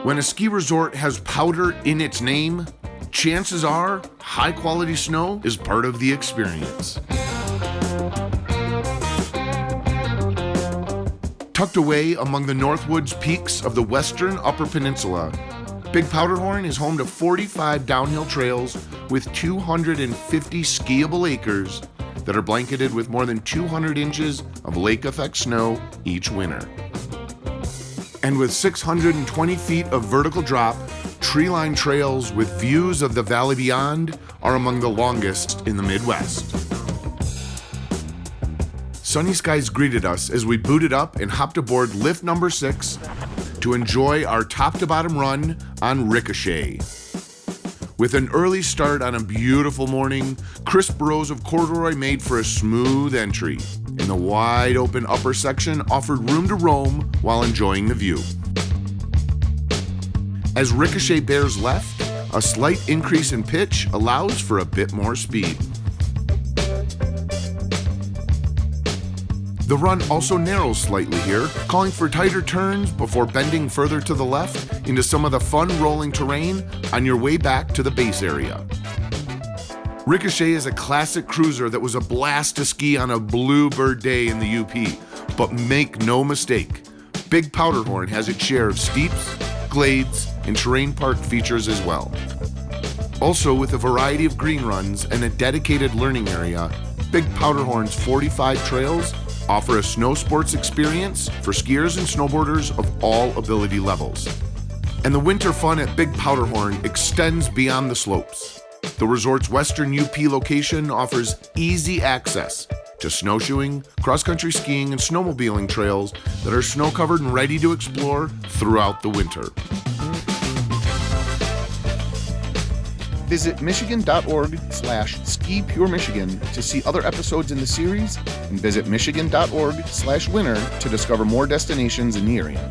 When a ski resort has powder in its name, chances are high-quality snow is part of the experience. Tucked away among the Northwoods peaks of the western Upper Peninsula, Big Powderhorn is home to 45 downhill trails with 250 skiable acres that are blanketed with more than 200 inches of lake-effect snow each winter. And with 620 feet of vertical drop, tree-lined trails with views of the valley beyond are among the longest in the Midwest. Sunny skies greeted us as we booted up and hopped aboard lift number 6 to enjoy our top-to-bottom run on Ricochet. With an early start on a beautiful morning, crisp rows of corduroy made for a smooth entry, and the wide-open upper section offered room to roam while enjoying the view. As Ricochet bears left, a slight increase in pitch allows for a bit more speed. The run also narrows slightly here, calling for tighter turns before bending further to the left into some of the fun rolling terrain on your way back to the base area. Ricochet is a classic cruiser that was a blast to ski on a bluebird day in the UP, but make no mistake, Big Powderhorn has its share of steeps, glades, and terrain park features as well. Also, with a variety of green runs and a dedicated learning area, Big Powderhorn's 45 trails offer a snow sports experience for skiers and snowboarders of all ability levels. And the winter fun at Big Powderhorn extends beyond the slopes. The resort's western UP location offers easy access to snowshoeing, cross-country skiing, and snowmobiling trails that are snow-covered and ready to explore throughout the winter. Visit michigan.org/SkiPureMichigan to see other episodes in the series, and visit michigan.org/winter to discover more destinations in the area.